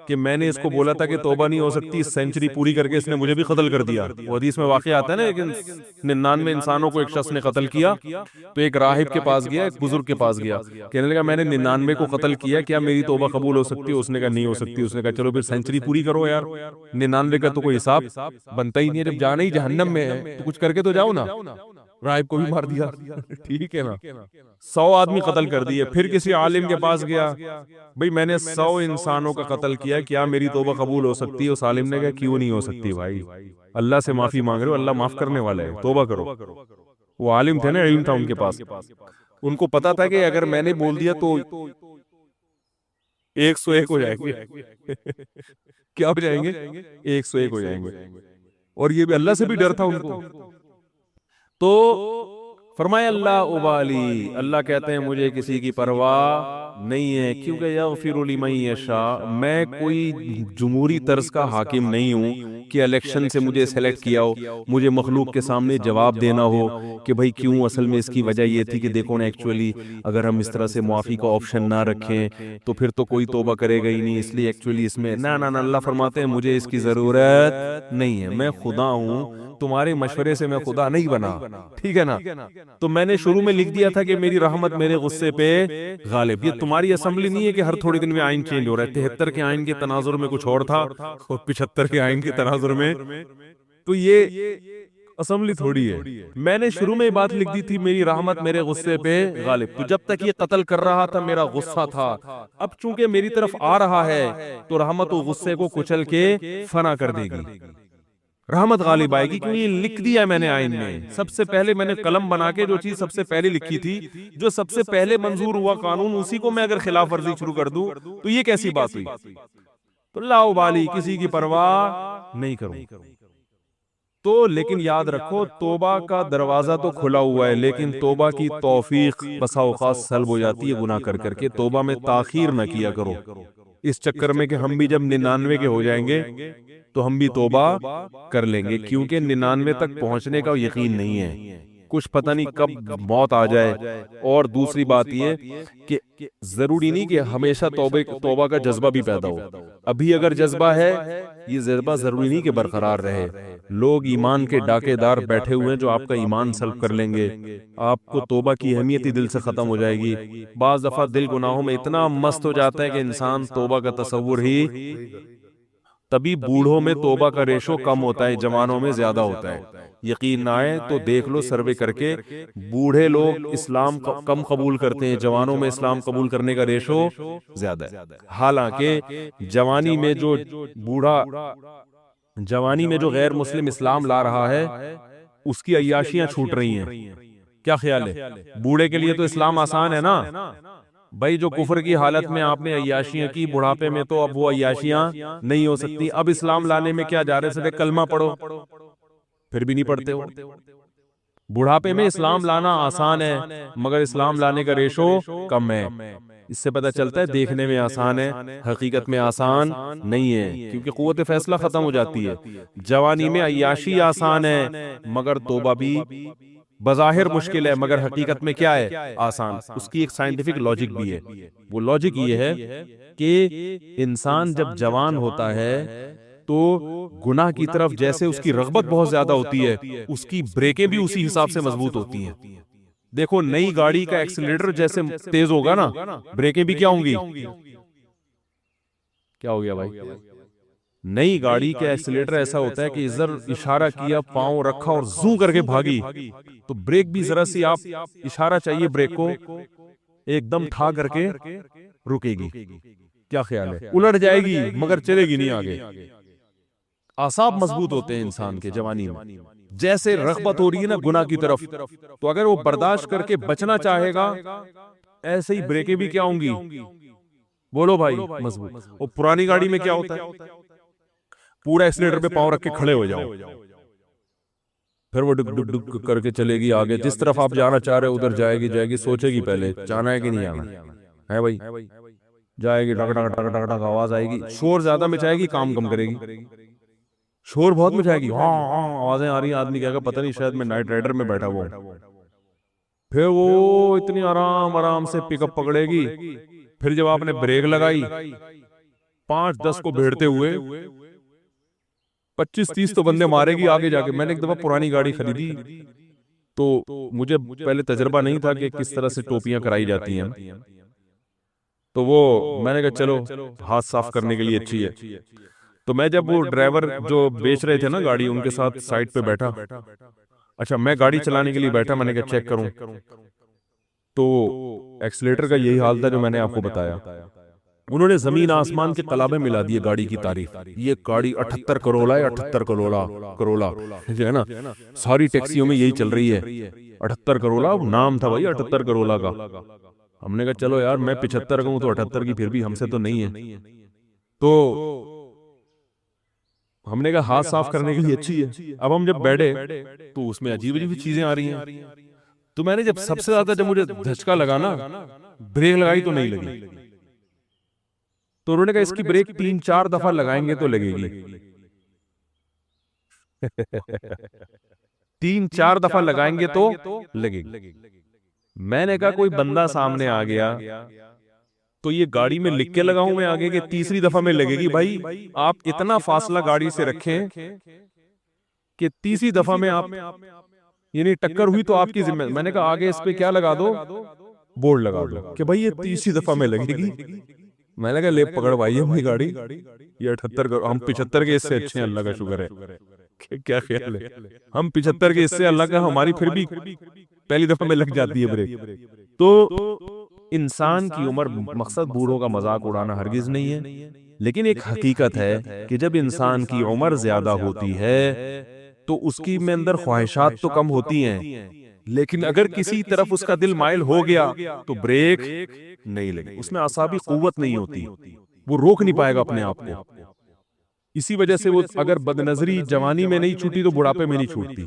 کہ میں نے اس کو بولا تھا کہ توبہ نہیں ہو سکتی، سینچری پوری کر کے اس نے مجھے بھی قتل کر دیا۔ وہ حدیث میں واقعہ آتا ہے نا، لیکن 99 انسانوں کو ایک شخص نے قتل کیا، تو ایک راہب کے پاس گیا، ایک بزرگ کے پاس گیا، کہنے لگا میں نے 99 کو قتل کیا، کیا میری توبہ قبول ہو سکتی ہے؟ اس نے کہا نہیں ہو سکتی۔ اس نے کہا چلو پھر سینچری پوری کرو یار، 99 کا تو کوئی حساب بنتا ہی نہیں ہے، جب جانا ہی جہنم میں ہے تو کچھ کر کے تو جاؤ نا۔ راہب کو بھی مار دیا، ٹھیک ہے نا، 100 آدمی قتل کر دیے۔ پھر کسی عالم کے پاس گیا، بھئی میں نے 100 انسانوں کا قتل کیا، کیا میری توبہ قبول ہو سکتی ہے؟ اس عالم نے کہا کیوں نہیں ہو سکتی بھائی، اللہ سے معافی مانگ رہے ہو، اللہ معاف کرنے والا ہے، توبہ کرو۔ وہ عالم تھے نا، علم تھا ان کے پاس، ان کو پتا تھا کہ اگر میں نے بول دیا تو 101 ہو جائیں گے، کیا ہو جائیں گے؟ 101 ہو جائیں گے، اور یہ بھی اللہ سے بھی ڈر تھا ان کو۔ تو فرمایا اللہ ابالی، اللہ کہتے ہیں مجھے کسی کی پرواہ نہیں ہے، کیونکہ یغفر لمن یشاء، میں کوئی جمہوری طرز کا حاکم نہیں ہوں کہ الیکشن سے مجھے سلیکٹ کیا ہو، مجھے مخلوق کے سامنے جواب دینا ہو کہ بھائی کیوں، اصل میں اس کی وجہ یہ تھی کہ دیکھو نا ایکچولی اگر ہم اس طرح سے معافی کا آپشن نہ رکھیں تو پھر تو کوئی توبہ کرے گا ہی نہیں، اس لیے ایکچولی اس میں نہ اللہ فرماتے ہیں مجھے اس کی ضرورت نہیں ہے، میں خدا ہوں، تمہارے مشورے سے میں خدا نہیں بنا، ٹھیک ہے نا؟ تو میں نے شروع میں لکھ دیا تھا کہ میری رحمت میرے غصے پہ غالب۔ یہ تمہاری اسمبلی نہیں ہے کہ ہر تھوڑے دن میں آئین چینج ہو رہا ہے، 73 کے آئین کے تناظر میں کچھ اور تھا اور 75 کے آئین کے تناظر میں، تو یہ اسمبلی تھوڑی ہے۔ میں نے شروع میں یہ بات لکھ دی تھی میری رحمت میرے غصے پہ غالب، تو جب تک یہ قتل کر رہا تھا میرا غصہ تھا، اب چونکہ میری طرف آ رہا ہے تو رحمت و غصے کو کچل کے فنا کر دے گی، رحمت غالب آئے گی، کیونکہ یہ لکھ دیا میں نے آئین میں۔ سب سے پہلے میں نے قلم بنا کے جو چیز سب سے پہلے لکھی تھی، جو سب سے پہلے منظور ہوا قانون، اسی کو میں اگر خلاف ورزی شروع کر دوں تو یہ کیسی بات ہوئی؟ تو لا ابالی، کسی کی پرواہ نہیں کروں۔ تو لیکن یاد رکھو توبہ کا دروازہ تو کھلا ہوا ہے، لیکن توبہ کی توفیق بسا اوقات سلب ہو جاتی ہے گناہ کر کر کے۔ توبہ میں تاخیر نہ کیا کرو اس چکر میں کہ ہم بھی جب 99 کے ہو جائیں گے تو ہم بھی توبہ کر لیں گے، کیونکہ 99 تک پہنچنے کا یقین نہیں ہے، کچھ پتہ نہیں کب موت آ جائے۔ اور دوسری بات یہ کہ ضروری نہیں کہ ہمیشہ توبہ کا جذبہ بھی پیدا ہو، ابھی اگر جذبہ ہے یہ جذبہ ضروری نہیں کہ برقرار رہے۔ لوگ ایمان کے ڈاکے دار بیٹھے ہوئے ہیں جو آپ کا ایمان سلب کر لیں گے، آپ کو توبہ کی اہمیت ہی دل سے ختم ہو جائے گی۔ بعض دفعہ دل گناہوں میں اتنا مست ہو جاتا ہے کہ انسان توبہ کا تصور ہی، تبھی بوڑھوں میں توبہ کا ریشو کم ہوتا ہے، جوانوں میں زیادہ ہوتا ہے۔ یقین نہ آئے تو دیکھ لو سروے کر کے، بوڑھے لوگ اسلام کم قبول کرتے ہیں، جوانوں میں اسلام قبول کرنے کا ریشو زیادہ ہے۔ حالانکہ جوانی میں جو غیر مسلم اسلام لا رہا ہے اس کی عیاشیاں چھوٹ رہی ہیں، کیا خیال ہے؟ بوڑھے کے لیے تو اسلام آسان ہے نا بھائی، جو کفر کی حالت میں آپ نے عیاشیاں کی بڑھاپے میں، تو اب وہ عیاشیاں نہیں ہو سکتی۔ اب اسلام لانے میں کیا جا رہے سے کلمہ پڑھو، پھر بھی نہیں پڑھتے ہو۔ بڑھاپے میں اسلام لانا آسان ہے مگر اسلام لانے کا ریشو کم ہے۔ اس سے پتہ چلتا ہے دیکھنے میں آسان ہے، حقیقت میں آسان نہیں ہے، کیونکہ قوت فیصلہ ختم ہو جاتی ہے۔ جوانی میں عیاشی آسان ہے مگر توبہ بھی بظاہر مشکل ہے، مگر حقیقت میں کیا ہے؟ آسان۔ اس کی ایک سائنٹیفک لاجک بھی ہے، وہ لاجک یہ ہے کہ انسان جب جوان ہوتا ہے تو گناہ کی طرف جیسے اس کی رغبت بہت زیادہ ہوتی ہے، اس کی بریکیں بھی اسی حساب سے مضبوط ہوتی ہیں۔ دیکھو نئی گاڑی کا ایکسیلیٹر جیسے تیز ہوگا نا، بریکیں بھی کیا ہوں گی؟ کیا ہو گیا بھائی؟ نئی گاڑی کا ایکسیلیٹر ایسا ہوتا ہے کہ ادھر اشارہ کیا، پاؤں رکھا اور زوں کر کے بھاگی، تو بریک بھی ذرا سی آپ اشارہ چاہیے بریک کو، ایک دم ٹھا کر کے رکے گی۔ کیا خیال ہے؟ الٹ جائے گی مگر چلے گی نہیں آگے۔ اعصاب مضبوط ہوتے ہیں انسان کے جوانی میں، جیسے رغبت ہو رہی ہے نا گناہ کی طرف، تو اگر وہ برداشت کر کے بچنا چاہے گا، ایسے ہی بریکیں بھی کیا ہوں گی؟ بولو بھائی، مضبوط۔ اور پرانی گاڑی میں کیا ہوتا ہے؟ پورا ایکسیلیٹر پہ پاؤں رکھ کے کھڑے ہو جاؤ، پھر وہ ڈگ ڈگ ڈگ کر کے چلے گی آگے، جس طرف آپ جانا چاہ رہے ادھر جائے گی، سوچے گی پہلے جانا ہے کہ نہیں جانا ہے بھائی، جائے گی، ٹک ٹک ٹک ٹک ٹک آواز آئے گی، شور زیادہ مچائے گی، کام کم کرے گی۔ شور بہت مچائے گی، ہاں ہاں آوازیں آ رہی ہیں، آدمی کہے گا پتہ نہیں شاید میں نائٹ رائڈر میں بیٹھا ہوا ہوں۔ پھر وہ اتنی آرام سے پک اپ پکڑے گی، پھر جب آپ نے بریک لگائی 5-10 کو بھیڑتے ہوئے 25-30 تو بندے مارے گی آگے جا کے۔ میں نے ایک دفعہ پرانی گاڑی خریدی تو مجھے پہلے تجربہ نہیں تھا کہ کس طرح سے ٹوپیاں کرائی جاتی ہیں، تو وہ میں نے کہا چلو ہاتھ صاف کرنے کے لیے اچھی ہے، تو میں جب وہ ڈرائیور جو بیچ رہے تھے نا گاڑی، ان کے ساتھ سائٹ پہ بیٹھا، اچھا میں گاڑی چلانے کے لیے بیٹھا، میں نے کہا چیک کروں، تو ایکسیلیٹر کا یہی حال تھا جو میں نے آپ کو بتایا۔ انہوں نے زمین آسمان کے قلابے ملا دیے گاڑی کی تعریف، یہ گاڑی 78 کروڑا ہے، 78 کروڑا جو ہے نا، ساری ٹیکسیوں میں یہی چل رہی ہے، 78 کروڑا نام تھا بھائی 78 کروڑا کا۔ ہم نے کہا چلو یار میں 75 کا ہوں تو 78 کی پھر بھی ہم سے تو نہیں ہے، تو ہم نے کہا ہاتھ صاف کرنے کے لیے اچھی ہے۔ اب ہم جب بیٹھے تو اس میں عجیب عجیب چیزیں آ رہی ہیں، تو میں نے جب سب سے زیادہ جب مجھے دھچکا لگا نا، بریک لگائی تو نہیں لگی. تو انہوں نے کہا اس کی بریک 3-4 دفعہ لگائیں گے تو لگے گی. 3-4 دفعہ لگائیں گے تو لگے گی. میں نے کہا کوئی بندہ سامنے آ گیا تو یہ گاڑی میں لکھ کے لگاؤں میں آگے کہ تیسری دفعہ میں لگے گی. بھائی آپ اتنا فاصلہ گاڑی سے رکھیں کہ تیسری دفعہ میں آپ یعنی ٹکر ہوئی تو آپ کی ذمہ. میں نے کہا آگے اس پہ کیا لگا دو، بورڈ لگا دو کہ بھائی یہ تیسری دفعہ میں لگے گی. میں نے کہا لے پکڑ بھائی ہماری گاڑی، یہ 78 ہم 75 کے اس سے اچھے ہیں، اللہ کا شکر ہے. کیا خیال ہے، ہم 75 کے اس سے اللہ کا، ہماری پھر بھی پہلی دفعہ میں لگ جاتی ہے بریک. تو انسان کی عمر، مقصد بوڑھوں کا مذاق اڑانا ہرگز نہیں ہے، لیکن ایک حقیقت ہے کہ جب انسان کی عمر زیادہ ہوتی ہے تو اس کی میں اندر خواہشات تو کم ہوتی ہیں، لیکن اگر کسی طرف اس کا دل مائل ہو گیا تو بریک نہیں لگے. اس میں اعصابی قوت نہیں ہوتی، وہ روک نہیں پائے گا اپنے آپ کو. اسی وجہ سے وہ اگر بدنظری جوانی میں نہیں چھوٹی تو بڑھاپے میں نہیں چھوٹتی.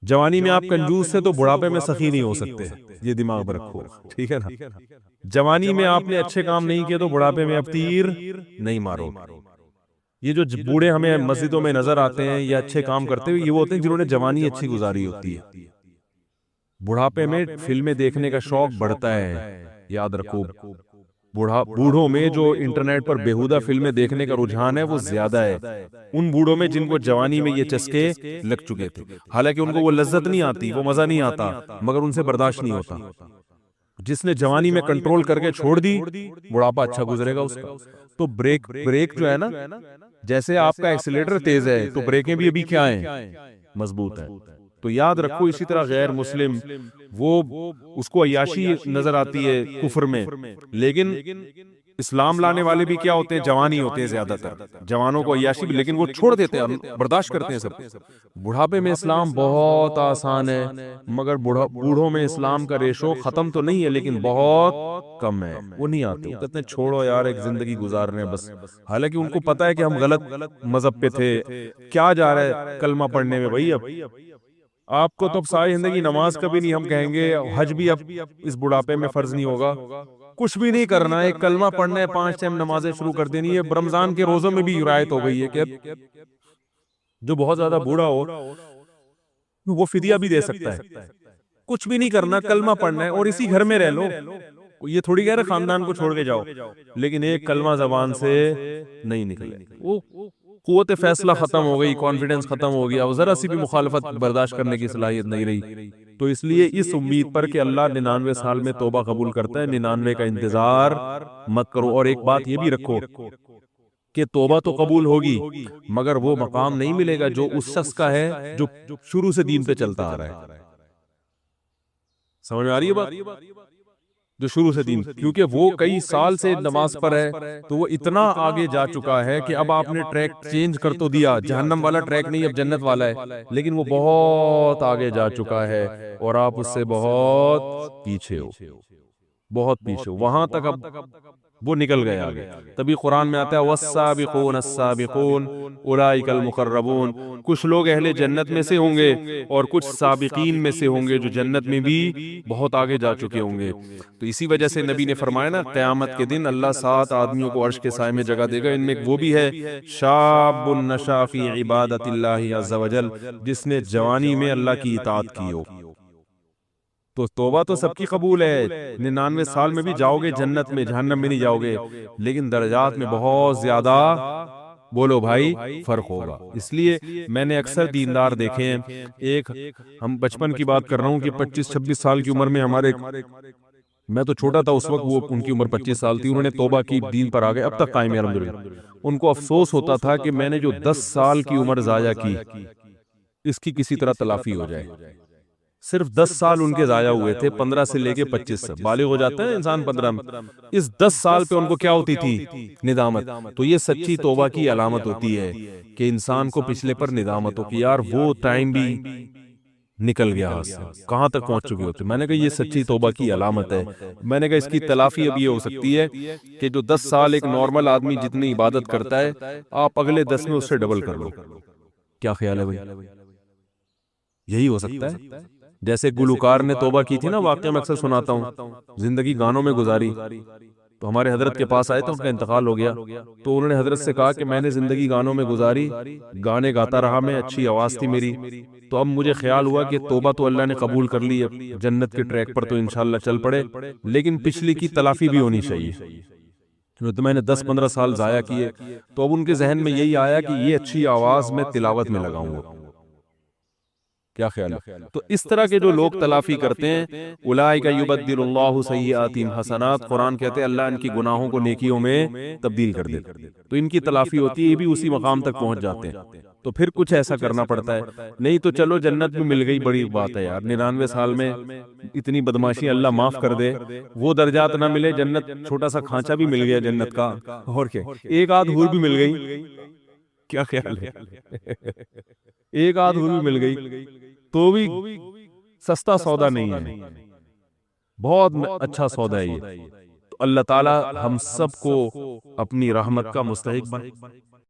جوانی میں آپ کنجوس سے تو بڑھاپے میں سخی نہیں ہو سکتے، یہ دماغ میں رکھو، ٹھیک ہے نا. جوانی میں آپ نے اچھے کام نہیں کیے تو بڑھاپے میں اب تیر نہیں مارو. یہ جو بوڑھے ہمیں مسجدوں میں نظر آتے ہیں یا اچھے کام کرتے ہوئے، یہ وہ ہوتے ہیں جنہوں نے جوانی اچھی گزاری ہوتی ہے. بڑھاپے میں فلمیں دیکھنے کا شوق بڑھتا ہے، یاد رکھو. بوڑھوں میں جو انٹرنیٹ پر بیہودہ فلمیں دیکھنے کا رجحان ہے وہ زیادہ ہے ان بوڑھوں میں جن کو جوانی میں یہ چسکے لگ چکے تھے. حالانکہ ان کو وہ لذت نہیں آتی، وہ مزہ نہیں آتا، مگر ان سے برداشت نہیں ہوتا. جس نے جوانی میں کنٹرول کر کے چھوڑ دی، بڑھاپا اچھا گزرے گا اس کا. تو بریک جو ہے نا، جیسے آپ کا ایکسیلیٹر تیز ہے تو بریکیں بھی ابھی کیا ہیں، مضبوط ہیں. تو یاد رکھو اسی طرح غیر مسلم وہ اس کو عیاشی نظر آتی ہے کفر میں، لیکن اسلام لانے والے بھی کیا ہوتے ہیں، جوانی ہوتے ہیں زیادہ تر. جوانوں کو عیاشی بھی، لیکن وہ چھوڑ دیتے ہیں، برداشت کرتے ہیں سب. بڑھاپے میں اسلام بہت آسان ہے، مگر بوڑھوں میں اسلام کا ریشو ختم تو نہیں ہے لیکن بہت کم ہے. وہ نہیں آتے، وہ کہتے ہیں چھوڑو یار ایک زندگی گزارنے بس. حالانکہ ان کو پتا ہے کہ ہم غلط مذہب پہ تھے. کیا جا رہا ہے کلمہ پڑھنے میں بھائی؟ اب آپ کو تو ساری زندگی نماز کا بھی نہیں ہم کہیں گے، حج بھی اب اس بڑھاپے میں فرض نہیں ہوگا. کچھ بھی نہیں کرنا ہے، کلمہ پڑھنا ہے، 5 ٹائم نمازیں شروع کر دینی ہے. رمضان کے روزوں میں بھی رعایت ہو گئی ہے کہ جو بہت زیادہ بوڑھا ہو وہ فدیہ بھی دے سکتا ہے. کچھ بھی نہیں کرنا، کلمہ پڑھنا ہے اور اسی گھر میں رہ لو. یہ تھوڑی کہہ رہے خاندان کو چھوڑ کے جاؤ، لیکن ایک کلمہ زبان سے نہیں نکلے. وہ قوت فیصلہ ختم ہو گئی، کانفیڈنس ختم ہو گیا، ذرا سی بھی مخالفت برداشت کرنے کی صلاحیت نہیں رہی. تو اس لیے اس امید پر کہ اللہ 99 سال میں توبہ قبول کرتا ہے، 99 کا انتظار مت کرو. اور ایک بات یہ بھی رکھو کہ توبہ تو قبول ہوگی مگر وہ مقام نہیں ملے گا جو اس شخص کا ہے جو شروع سے دین پہ چلتا آ رہا ہے. سمجھ میں آ رہی ہے بات؟ جو شروع سے دین، کیونکہ وہ کئی سال سے نماز پر ہے تو وہ اتنا آگے جا چکا ہے کہ اب آپ نے ٹریک چینج کر تو دیا، جہنم والا ٹریک نہیں اب جنت والا ہے، لیکن وہ بہت آگے جا چکا ہے اور آپ اس سے بہت پیچھے ہو، بہت پیچھے ہو. وہاں تک اب وہ نکل گئے آگے. تبھی قرآن میں آتا ہے والسابقون السابقون اولئک المقربون. کچھ لوگ اہل جنت میں سے ہوں گے اور کچھ سابقین میں سے ہوں گے جو جنت میں بھی بہت آگے جا چکے ہوں گے. تو اسی وجہ سے نبی نے فرمایا نا، قیامت کے دن اللہ 7 آدمیوں کو عرش کے سائے میں جگہ دے گا. ان میں وہ بھی ہے شاب نشا فی عبادت اللہ عز وجل، جس نے جوانی میں اللہ کی اطاعت کی ہو. تو توبہ تو سب کی قبول ہے، 99 سال میں بھی جاؤ گے جنت میں، جہنم میں نہیں جاؤ گے، لیکن درجات میں بہت زیادہ بولو بھائی فرق ہوگا. اس لیے میں نے اکثر دیندار دیکھے ہیں، ایک ہم بچپن کی بات کر رہا ہوں کہ 25-26 سال کی عمر میں ہمارے، میں تو چھوٹا تھا اس وقت، وہ ان کی عمر 25 سال تھی، انہوں نے توبہ کی، دین پر آ گئے، اب تک قائم ہے الحمدللہ. ان کو افسوس ہوتا تھا کہ میں نے جو 10 سال کی عمر ضائع کی اس کی کسی طرح تلافی ہو جائے. صرف 10 سال ان کے ضائع ہوئے تھے، 15 سے لے کے 25 سے بالغ ہو جاتا ہے انسان 15 میں. اس 10 سال پہ ان کو کیا ہوتی تھی؟ ندامت. تو یہ سچی توبہ کی علامت ہوتی ہے کہ انسان کو پچھلے پر ندامت ہو کہ یار وہ ٹائم بھی نکل گیا ہاتھ سے، کہاں تک پہنچ چکے ہوتے. میں نے کہا یہ سچی توبہ کی علامت ہے. میں نے کہا اس کی تلافی اب یہ ہو سکتی ہے کہ جو 10 سال ایک نارمل آدمی جتنی عبادت کرتا ہے آپ اگلے 10 میں اس سے ڈبل کر لو. کیا خیال ہے بھائی؟ یہی ہو سکتا ہے. جیسے گلوکار نے توبہ کی تھی نا، واقعہ میں اکثر سناتا ہوں، زندگی گانوں میں گزاری، تو ہمارے حضرت کے پاس آئے تو ان کا انتقال ہو گیا، تو انہوں نے حضرت سے کہا کہ میں نے زندگی گانوں میں گزاری، گانے گاتا رہا میں، اچھی آواز تھی میری، تو اب مجھے خیال ہوا کہ توبہ تو اللہ نے قبول کر لی، اب جنت کے ٹریک پر تو انشاءاللہ چل پڑے، لیکن پچھلی کی تلافی بھی ہونی چاہیے، تو میں نے 10-15 سال ضائع کیے، تو اب ان کے ذہن میں یہی آیا کہ یہ اچھی آواز میں تلاوت میں لگاؤں گا۔ کیا خیال ہے؟ تو اس طرح کے جو لوگ تلافی کرتے ہیں، اولئک یبدل اللہ سیئاتہم حسنات، قرآن کہتے ہیں اللہ ان کی گناہوں کو نیکیوں میں تبدیل کر دیتا، تو ان کی تلافی ہوتی ہے، یہ بھی اسی مقام تک پہنچ جاتے ہیں، تو پھر کچھ ایسا کرنا پڑتا ہے، نہیں تو چلو جنت بھی مل گئی، بڑی بات ہے یار، 99 سال میں اتنی بدماشی اللہ معاف کر دے، وہ درجات نہ ملے، جنت چھوٹا سا کھانچا بھی مل گیا جنت کا، اور کیا، ایک آدھ حور بھی مل گئی، کیا خیال ہے؟ ایک آدھ حور بھی مل گئی تو بھی سستا سودا نہیں ہے، بہت اچھا سودا ہے یہ، تو اللہ تعالی ہم سب کو اپنی رحمت کا مستحق بن